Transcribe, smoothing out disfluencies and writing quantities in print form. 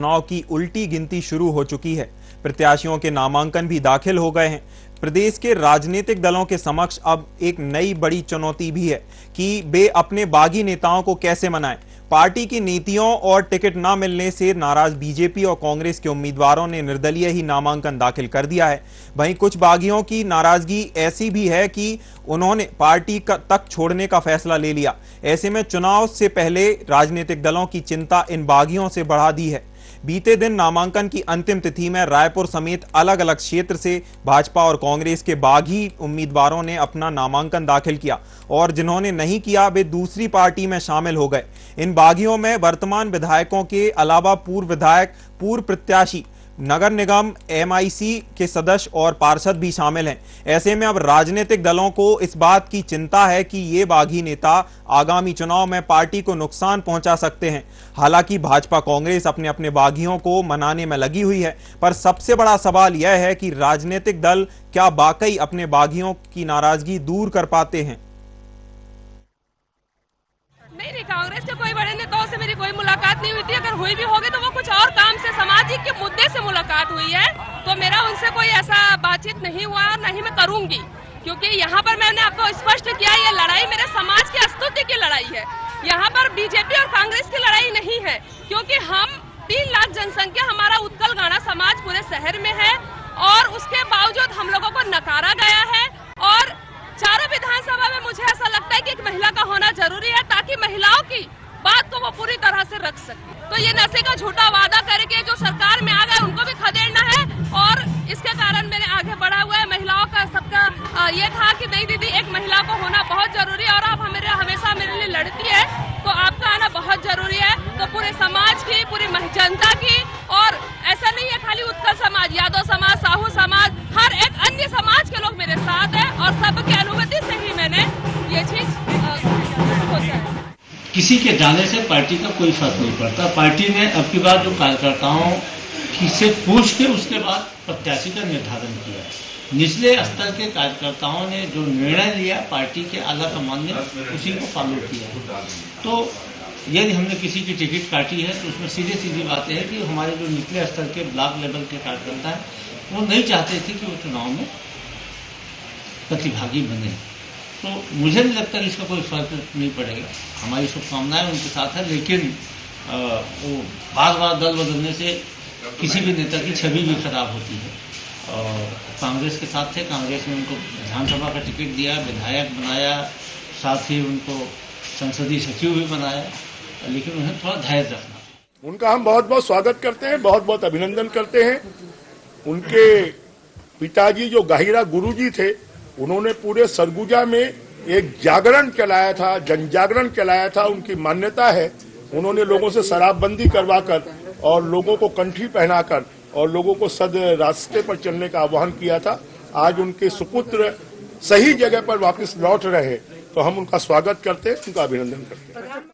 चुनाव की उल्टी गिनती शुरू हो चुकी है। प्रत्याशियों के नामांकन भी दाखिल हो गए हैं। प्रदेश के राजनीतिक दलों के समक्ष अब एक नई बड़ी चुनौती भी है कि वे अपने बागी नेताओं को कैसे मनाएं। पार्टी की नीतियों और टिकट न मिलने से नाराज बीजेपी और कांग्रेस के उम्मीदवारों ने निर्दलीय ही नामांकन दाखिल कर दिया है। वहीं कुछ बागियों की नाराजगी ऐसी भी है कि उन्होंने पार्टी तक छोड़ने का फैसला ले लिया। ऐसे में चुनाव से पहले राजनीतिक दलों की चिंता इन बागियों से बढ़ा दी है। बीते दिन नामांकन की अंतिम तिथि में रायपुर समेत अलग अलग क्षेत्र से भाजपा और कांग्रेस के बागी उम्मीदवारों ने अपना नामांकन दाखिल किया और जिन्होंने नहीं किया वे दूसरी पार्टी में शामिल हो गए। इन बागियों में वर्तमान विधायकों के अलावा पूर्व विधायक, पूर्व प्रत्याशी, नगर निगम, एमआईसी के सदस्य और पार्षद भी शामिल हैं। ऐसे में अब राजनीतिक दलों को इस बात की चिंता है कि ये बागी नेता आगामी चुनाव में पार्टी को नुकसान पहुंचा सकते हैं। हालांकि भाजपा कांग्रेस अपने अपने बागियों को मनाने में लगी हुई है, पर सबसे बड़ा सवाल यह है कि राजनीतिक दल क्या वाकई अपने बागियों की नाराजगी दूर कर पाते हैं। नहीं, कांग्रेस के कोई बड़े नेताओं से मेरी कोई मुलाकात नहीं हुई थी। अगर हुई भी होगी तो वो कुछ और काम से, सामाजिक के मुद्दे से मुलाकात हुई है। तो मेरा उनसे कोई ऐसा बातचीत नहीं हुआ और नहीं मैं करूंगी, क्योंकि यहाँ पर मैंने आपको स्पष्ट किया, ये लड़ाई मेरे समाज के अस्तित्व की लड़ाई है। यहाँ पर बीजेपी और कांग्रेस की लड़ाई नहीं है, क्योंकि हम 3 लाख जनसंख्या, हमारा उत्कल गाना समाज पूरे शहर में है और उसके बावजूद हम लोगों को नकारा गया है। और चारों विधानसभा में मुझे ऐसा लगता है कि एक महिला का होना जरूरी है, ताकि महिलाओं की बात को वो पूरी तरह से रख सके। तो ये नशे का झूठा वादा करके जो सरकार में आ गए उनको भी खदेड़ना है और इसके कारण मैंने आगे बढ़ा हुआ है। महिलाओं का सबका ये था कि नहीं दीदी, एक महिला को होना बहुत जरूरी है और आप हमेशा मेरे लिए लड़ती है, तो आपका आना बहुत जरूरी है। तो पूरे समाज की, पूरी जनता की, और ऐसा नहीं है खाली उत्कल समाज, यादव समाज, साहू समाज, हर एक अन्य समाज के लोग मेरे साथ है और सबकी अनुमति से ही मैंने ये चीज सोचा है। किसी के जाने से पार्टी का कोई फर्क नहीं पड़ता। पार्टी ने अब की बार जो कार्यकर्ताओं से पूछ के उसके बाद प्रत्याशी का निर्धारण किया। निचले स्तर के कार्यकर्ताओं ने जो निर्णय लिया, पार्टी के आला कमान ने उसी को फॉलो किया। तो यदि हमने किसी की टिकट काटी है तो उसमें सीधी बात है कि हमारे जो निचले स्तर के ब्लॉक लेवल के कार्यकर्ता हैं वो नहीं चाहते थे कि वो चुनाव में प्रतिभागी बने। तो मुझे नहीं लगता कि इसका कोई फर्क नहीं पड़ेगा। हमारी शुभकामनाएं उनके साथ है, लेकिन वो बार दल बदलने से किसी भी नेता की छवि भी खराब होती है। कांग्रेस के साथ थे, कांग्रेस ने उनको विधानसभा का टिकट दिया, विधायक बनाया, साथ ही उनको संसदीय सचिव भी बनाया, लेकिन उन्हें थोड़ा धैर्य रखना। उनका हम बहुत बहुत स्वागत करते हैं, बहुत बहुत अभिनंदन करते हैं। उनके पिताजी जो गाहिरा गुरुजी थे, उन्होंने पूरे सरगुजा में एक जागरण चलाया था, जन जागरण चलाया था। उनकी मान्यता है, उन्होंने लोगों से शराबबंदी करवाकर और लोगों को कंठी पहनाकर और लोगों को सद रास्ते पर चलने का आह्वान किया था। आज उनके सुपुत्र सही जगह पर वापस लौट रहे, तो हम उनका स्वागत करते हैं, उनका अभिनंदन करते हैं।